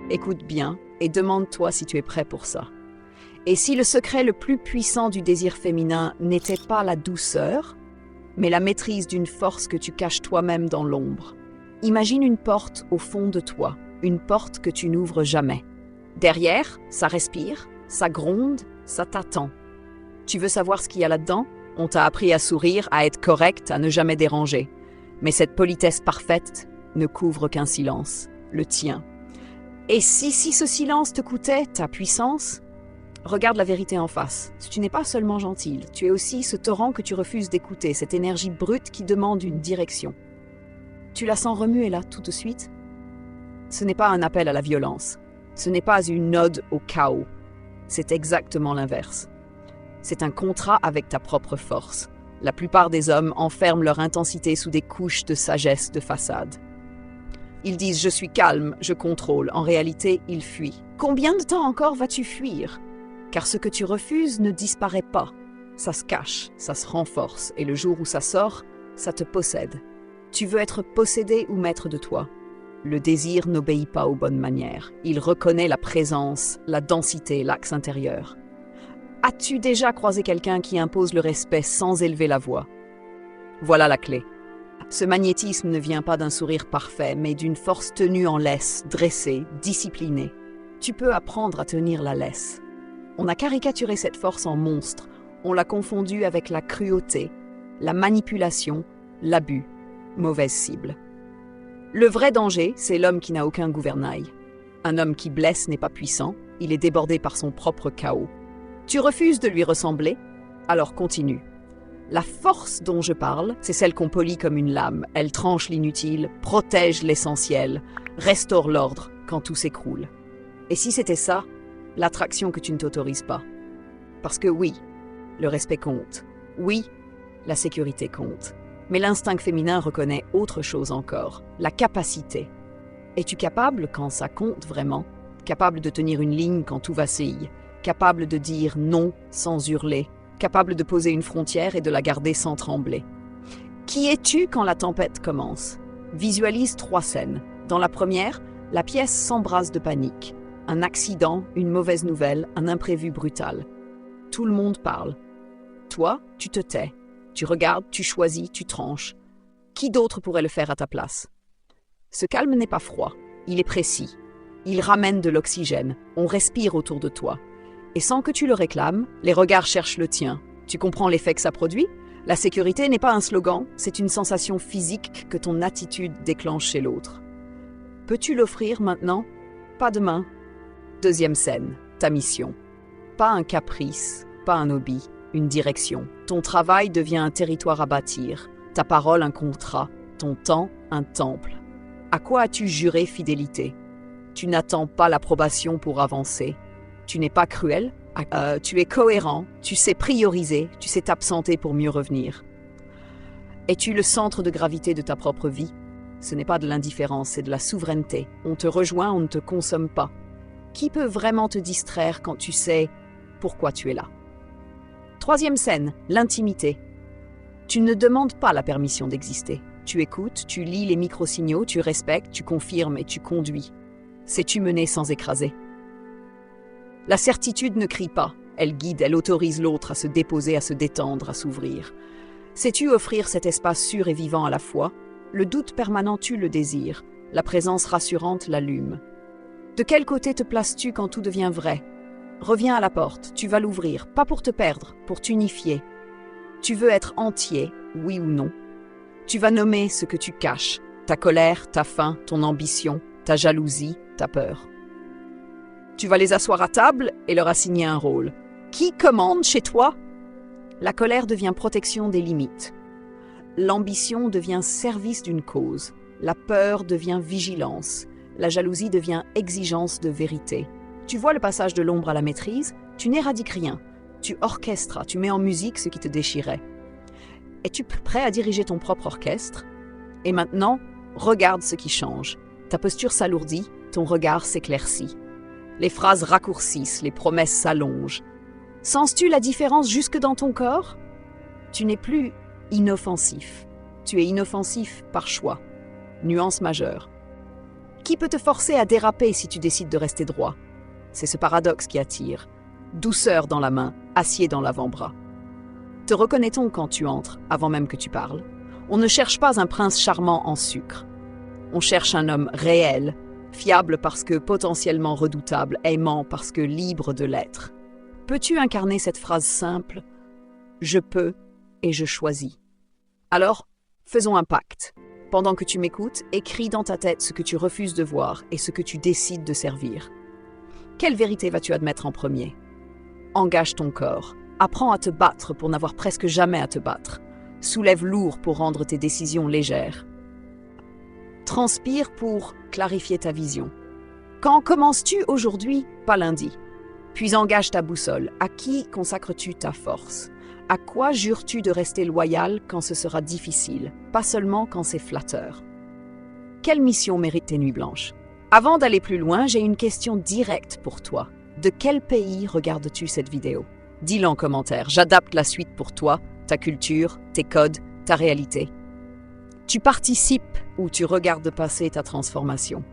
Écoute bien et demande-toi si tu es prêt pour ça. Et si le secret le plus puissant du désir féminin n'était pas la douceur, mais la maîtrise d'une force que tu caches toi-même dans l'ombre. Imagine une porte au fond de toi, une porte que tu n'ouvres jamais. Derrière, ça respire, ça gronde, ça t'attend. Tu veux savoir ce qu'il y a là-dedans? On t'a appris à sourire, à être correct, à ne jamais déranger. Mais cette politesse parfaite ne couvre qu'un silence, le tien. Et si ce silence te coûtait ta puissance? Regarde la vérité en face. Tu n'es pas seulement gentil, tu es aussi ce torrent que tu refuses d'écouter, cette énergie brute qui demande une direction. Tu la sens remuer là, tout de suite? Ce n'est pas un appel à la violence. Ce n'est pas une ode au chaos. C'est exactement l'inverse. C'est un contrat avec ta propre force. La plupart des hommes enferment leur intensité sous des couches de sagesse de façade. Ils disent « je suis calme, je contrôle ». En réalité, ils fuient. Combien de temps encore vas-tu fuir? Car ce que tu refuses ne disparaît pas. Ça se cache, ça se renforce, et le jour où ça sort, ça te possède. Tu veux être possédé ou maître de toi? Le désir n'obéit pas aux bonnes manières. Il reconnaît la présence, la densité, l'axe intérieur. As-tu déjà croisé quelqu'un qui impose le respect sans élever la voix? Voilà la clé. Ce magnétisme ne vient pas d'un sourire parfait, mais d'une force tenue en laisse, dressée, disciplinée. Tu peux apprendre à tenir la laisse. On a caricaturé cette force en monstre, on l'a confondue avec la cruauté, la manipulation, l'abus, mauvaise cible. Le vrai danger, c'est l'homme qui n'a aucun gouvernail. Un homme qui blesse n'est pas puissant, il est débordé par son propre chaos. Tu refuses de lui ressembler? Alors continue. La force dont je parle, c'est celle qu'on polit comme une lame. Elle tranche l'inutile, protège l'essentiel, restaure l'ordre quand tout s'écroule. Et si c'était ça, l'attraction que tu ne t'autorises pas? Parce que oui, le respect compte. Oui, la sécurité compte. Mais l'instinct féminin reconnaît autre chose encore, la capacité. Es-tu capable quand ça compte vraiment? Capable de tenir une ligne quand tout vacille? Capable de dire non sans hurler? Capable de poser une frontière et de la garder sans trembler? Qui es-tu quand la tempête commence? Visualise 3 scènes. Dans la première, la pièce s'embrase de panique. Un accident, une mauvaise nouvelle, un imprévu brutal. Tout le monde parle. Toi, tu te tais. Tu regardes, tu choisis, tu tranches. Qui d'autre pourrait le faire à ta place? Ce calme n'est pas froid, il est précis. Il ramène de l'oxygène, on respire autour de toi. Et sans que tu le réclames, les regards cherchent le tien. Tu comprends l'effet que ça produit? La sécurité n'est pas un slogan, c'est une sensation physique que ton attitude déclenche chez l'autre. Peux-tu l'offrir maintenant? Pas demain. Deuxième scène, ta mission. Pas un caprice, pas un hobby, une direction. Ton travail devient un territoire à bâtir, ta parole un contrat, ton temps un temple. À quoi as-tu juré fidélité? Tu n'attends pas l'approbation pour avancer. Tu n'es pas cruel, tu es cohérent, tu sais prioriser, tu sais t'absenter pour mieux revenir. Es-tu le centre de gravité de ta propre vie? Ce n'est pas de l'indifférence, c'est de la souveraineté. On te rejoint, on ne te consomme pas. Qui peut vraiment te distraire quand tu sais pourquoi tu es là? Troisième scène, l'intimité. Tu ne demandes pas la permission d'exister. Tu écoutes, tu lis les micro-signaux, tu respectes, tu confirmes et tu conduis. Sais-tu mener sans écraser? La certitude ne crie pas, elle guide, elle autorise l'autre à se déposer, à se détendre, à s'ouvrir. Sais-tu offrir cet espace sûr et vivant à la fois? Le doute permanent tue le désir, la présence rassurante l'allume. De quel côté te places-tu quand tout devient vrai? Reviens à la porte, tu vas l'ouvrir, pas pour te perdre, pour t'unifier. Tu veux être entier, oui ou non? Tu vas nommer ce que tu caches, ta colère, ta faim, ton ambition, ta jalousie, ta peur. Tu vas les asseoir à table et leur assigner un rôle. Qui commande chez toi? La colère devient protection des limites. L'ambition devient service d'une cause. La peur devient vigilance. La jalousie devient exigence de vérité. Tu vois le passage de l'ombre à la maîtrise? Tu n'éradiques rien. Tu orchestras, tu mets en musique ce qui te déchirait. Es-tu prêt à diriger ton propre orchestre? Et maintenant, regarde ce qui change. Ta posture s'alourdit, ton regard s'éclaircit. Les phrases raccourcissent, les promesses s'allongent. Sens-tu la différence jusque dans ton corps? Tu n'es plus inoffensif. Tu es inoffensif par choix. Nuance majeure. Qui peut te forcer à déraper si tu décides de rester droit? C'est ce paradoxe qui attire. Douceur dans la main, acier dans l'avant-bras. Te reconnaît-on quand tu entres, avant même que tu parles? On ne cherche pas un prince charmant en sucre. On cherche un homme réel, fiable parce que potentiellement redoutable, aimant parce que libre de l'être. Peux-tu incarner cette phrase simple? Je peux et je choisis. Alors, faisons un pacte. Pendant que tu m'écoutes, écris dans ta tête ce que tu refuses de voir et ce que tu décides de servir. Quelle vérité vas-tu admettre en premier? Engage ton corps. Apprends à te battre pour n'avoir presque jamais à te battre. Soulève lourd pour rendre tes décisions légères. Transpire pour clarifier ta vision. Quand commences-tu aujourd'hui, pas lundi? Puis engage ta boussole. À qui consacres-tu ta force? À quoi jures-tu de rester loyal quand ce sera difficile, pas seulement quand c'est flatteur? Quelle mission mérite tes nuits blanches? Avant d'aller plus loin, j'ai une question directe pour toi. De quel pays regardes-tu cette vidéo? Dis-le en commentaire, j'adapte la suite pour toi, ta culture, tes codes, ta réalité. Tu participes ou tu regardes passer ta transformation.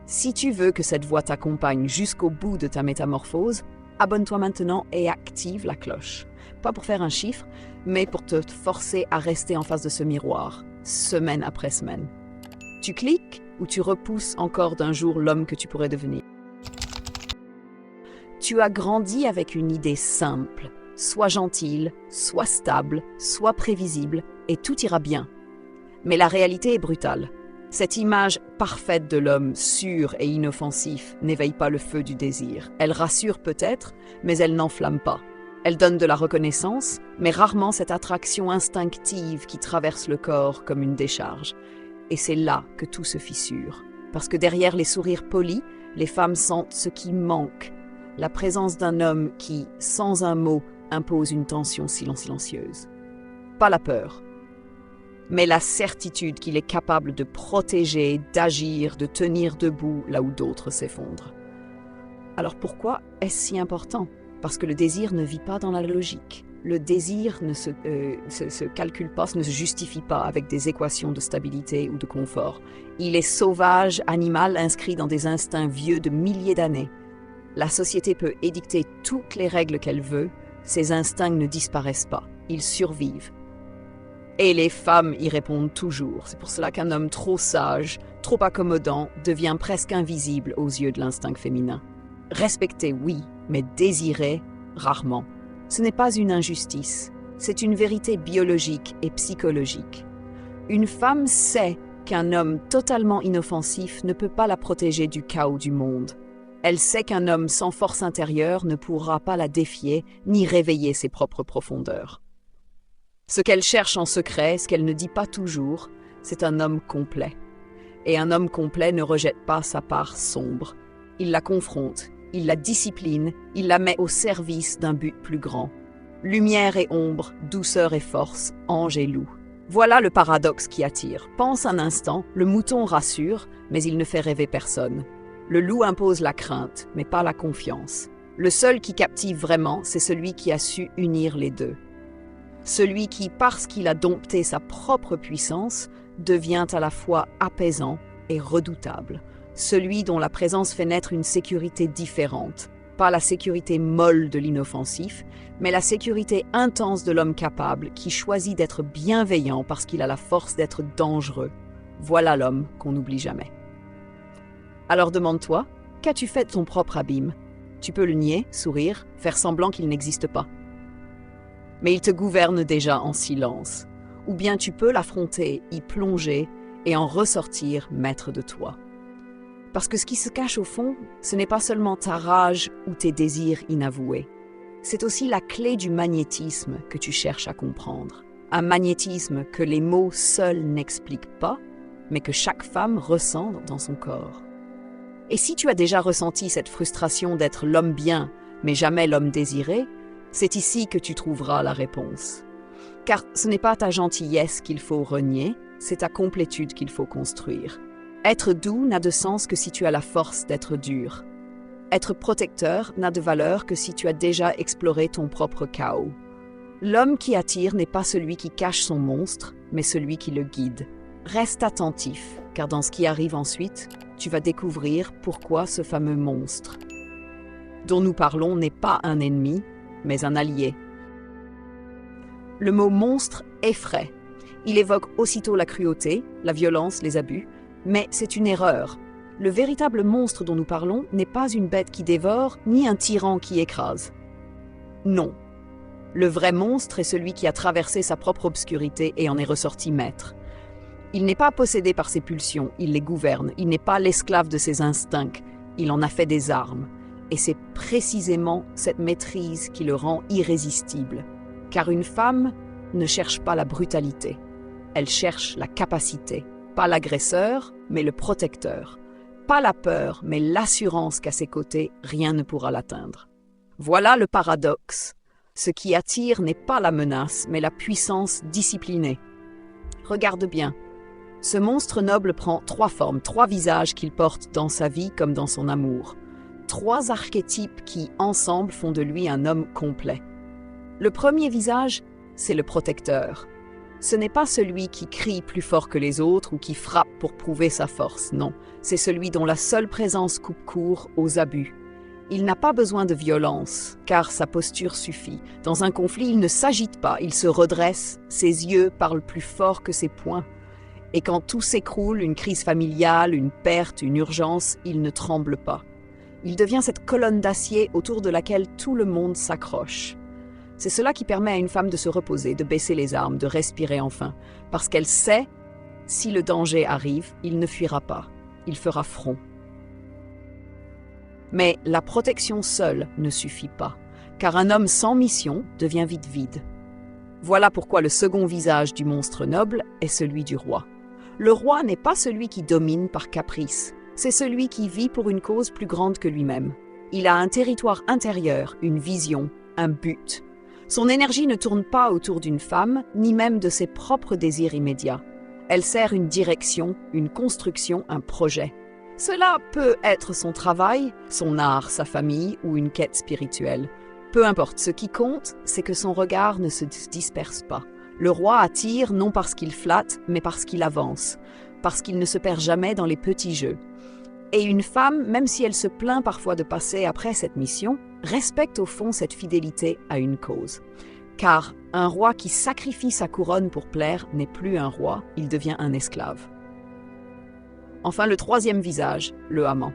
Si tu veux que cette voix t'accompagne jusqu'au bout de ta métamorphose, abonne-toi maintenant et active la cloche. Pas pour faire un chiffre, mais pour te forcer à rester en face de ce miroir, semaine après semaine. Tu cliques ou tu repousses encore d'un jour l'homme que tu pourrais devenir. Tu as grandi avec une idée simple. Sois gentille, sois stable, sois prévisible, et tout ira bien. Mais la réalité est brutale. Cette image parfaite de l'homme sûr et inoffensif n'éveille pas le feu du désir. Elle rassure peut-être, mais elle n'enflamme pas. Elle donne de la reconnaissance, mais rarement cette attraction instinctive qui traverse le corps comme une décharge. Et c'est là que tout se fissure. Parce que derrière les sourires polis, les femmes sentent ce qui manque. La présence d'un homme qui, sans un mot, impose une tension silencieuse. Pas la peur, mais la certitude qu'il est capable de protéger, d'agir, de tenir debout là où d'autres s'effondrent. Alors pourquoi est-ce si important? Parce que le désir ne vit pas dans la logique. Le désir ne se calcule pas, ne se justifie pas avec des équations de stabilité ou de confort. Il est sauvage, animal, inscrit dans des instincts vieux de milliers d'années. La société peut édicter toutes les règles qu'elle veut, ces instincts ne disparaissent pas, ils survivent. Et les femmes y répondent toujours. C'est pour cela qu'un homme trop sage, trop accommodant, devient presque invisible aux yeux de l'instinct féminin. Respecté, oui, mais désiré, rarement. Ce n'est pas une injustice, c'est une vérité biologique et psychologique. Une femme sait qu'un homme totalement inoffensif ne peut pas la protéger du chaos du monde. Elle sait qu'un homme sans force intérieure ne pourra pas la défier ni réveiller ses propres profondeurs. Ce qu'elle cherche en secret, ce qu'elle ne dit pas toujours, c'est un homme complet. Et un homme complet ne rejette pas sa part sombre. Il la confronte, il la discipline, il la met au service d'un but plus grand. Lumière et ombre, douceur et force, ange et loup. Voilà le paradoxe qui attire. Pense un instant, le mouton rassure, mais il ne fait rêver personne. Le loup impose la crainte, mais pas la confiance. Le seul qui captive vraiment, c'est celui qui a su unir les deux. Celui qui, parce qu'il a dompté sa propre puissance, devient à la fois apaisant et redoutable. Celui dont la présence fait naître une sécurité différente. Pas la sécurité molle de l'inoffensif, mais la sécurité intense de l'homme capable qui choisit d'être bienveillant parce qu'il a la force d'être dangereux. Voilà l'homme qu'on n'oublie jamais. Alors demande-toi, qu'as-tu fait de ton propre abîme? Tu peux le nier, sourire, faire semblant qu'il n'existe pas. Mais il te gouverne déjà en silence. Ou bien tu peux l'affronter, y plonger et en ressortir maître de toi. Parce que ce qui se cache au fond, ce n'est pas seulement ta rage ou tes désirs inavoués. C'est aussi la clé du magnétisme que tu cherches à comprendre. Un magnétisme que les mots seuls n'expliquent pas, mais que chaque femme ressent dans son corps. Et si tu as déjà ressenti cette frustration d'être l'homme bien, mais jamais l'homme désiré, c'est ici que tu trouveras la réponse. Car ce n'est pas ta gentillesse qu'il faut renier, c'est ta complétude qu'il faut construire. Être doux n'a de sens que si tu as la force d'être dur. Être protecteur n'a de valeur que si tu as déjà exploré ton propre chaos. L'homme qui attire n'est pas celui qui cache son monstre, mais celui qui le guide. Reste attentif, car dans ce qui arrive ensuite, tu vas découvrir pourquoi ce fameux monstre dont nous parlons n'est pas un ennemi, mais un allié. Le mot monstre effraie. Il évoque aussitôt la cruauté, la violence, les abus, mais c'est une erreur. Le véritable monstre dont nous parlons n'est pas une bête qui dévore, ni un tyran qui écrase. Non. Le vrai monstre est celui qui a traversé sa propre obscurité et en est ressorti maître. Il n'est pas possédé par ses pulsions, il les gouverne. Il n'est pas l'esclave de ses instincts, il en a fait des armes. Et c'est précisément cette maîtrise qui le rend irrésistible. Car une femme ne cherche pas la brutalité, elle cherche la capacité. Pas l'agresseur, mais le protecteur. Pas la peur, mais l'assurance qu'à ses côtés, rien ne pourra l'atteindre. Voilà le paradoxe. Ce qui attire n'est pas la menace, mais la puissance disciplinée. Regarde bien. Ce monstre noble prend 3 formes, 3 visages qu'il porte dans sa vie comme dans son amour. 3 archétypes qui, ensemble, font de lui un homme complet. Le premier visage, c'est le protecteur. Ce n'est pas celui qui crie plus fort que les autres ou qui frappe pour prouver sa force, non. C'est celui dont la seule présence coupe court aux abus. Il n'a pas besoin de violence, car sa posture suffit. Dans un conflit, il ne s'agite pas, il se redresse, ses yeux parlent plus fort que ses poings. Et quand tout s'écroule, une crise familiale, une perte, une urgence, il ne tremble pas. Il devient cette colonne d'acier autour de laquelle tout le monde s'accroche. C'est cela qui permet à une femme de se reposer, de baisser les armes, de respirer enfin, parce qu'elle sait, si le danger arrive, il ne fuira pas, il fera front. Mais la protection seule ne suffit pas, car un homme sans mission devient vite vide. Voilà pourquoi le second visage du monstre noble est celui du roi. Le roi n'est pas celui qui domine par caprice, c'est celui qui vit pour une cause plus grande que lui-même. Il a un territoire intérieur, une vision, un but. Son énergie ne tourne pas autour d'une femme, ni même de ses propres désirs immédiats. Elle sert une direction, une construction, un projet. Cela peut être son travail, son art, sa famille ou une quête spirituelle. Peu importe, ce qui compte, c'est que son regard ne se disperse pas. Le roi attire non parce qu'il flatte, mais parce qu'il avance, parce qu'il ne se perd jamais dans les petits jeux. Et une femme, même si elle se plaint parfois de passer après cette mission, respecte au fond cette fidélité à une cause. Car un roi qui sacrifie sa couronne pour plaire n'est plus un roi, il devient un esclave. Enfin, le troisième visage, le amant.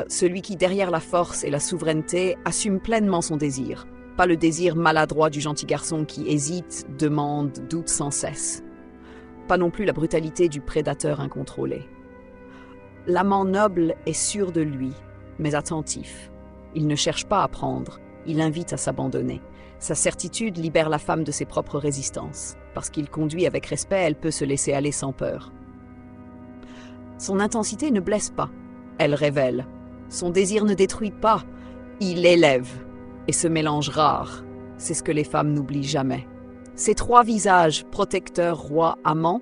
Celui qui, derrière la force et la souveraineté, assume pleinement son désir. Pas le désir maladroit du gentil garçon qui hésite, demande, doute sans cesse. Pas non plus la brutalité du prédateur incontrôlé. L'amant noble est sûr de lui, mais attentif. Il ne cherche pas à prendre, il invite à s'abandonner. Sa certitude libère la femme de ses propres résistances. Parce qu'il conduit avec respect, elle peut se laisser aller sans peur. Son intensité ne blesse pas, elle révèle. Son désir ne détruit pas, il élève. Et ce mélange rare, c'est ce que les femmes n'oublient jamais. Ces 3 visages, protecteur, roi, amant,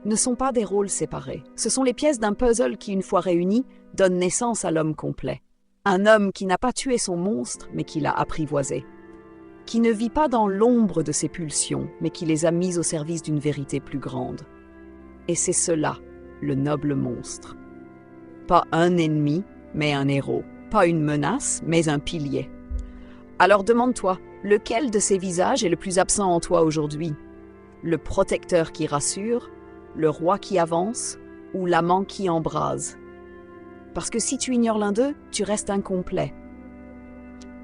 ne sont pas des rôles séparés. Ce sont les pièces d'un puzzle qui, une fois réunies, donnent naissance à l'homme complet. Un homme qui n'a pas tué son monstre, mais qui l'a apprivoisé. Qui ne vit pas dans l'ombre de ses pulsions, mais qui les a mises au service d'une vérité plus grande. Et c'est cela, le noble monstre. Pas un ennemi, mais un héros. Pas une menace, mais un pilier. Alors demande-toi, lequel de ces visages est le plus absent en toi aujourd'hui? Le protecteur qui rassure, le roi qui avance ou l'amant qui embrase? Parce que si tu ignores l'un d'eux, tu restes incomplet.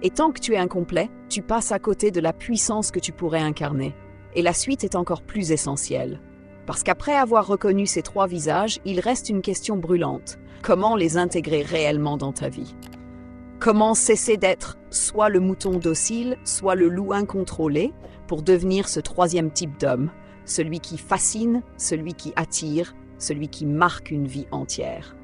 Et tant que tu es incomplet, tu passes à côté de la puissance que tu pourrais incarner. Et la suite est encore plus essentielle. Parce qu'après avoir reconnu ces 3 visages, il reste une question brûlante. Comment les intégrer réellement dans ta vie? Comment cesser d'être soit le mouton docile, soit le loup incontrôlé, pour devenir ce 3e type d'homme, celui qui fascine, celui qui attire, celui qui marque une vie entière.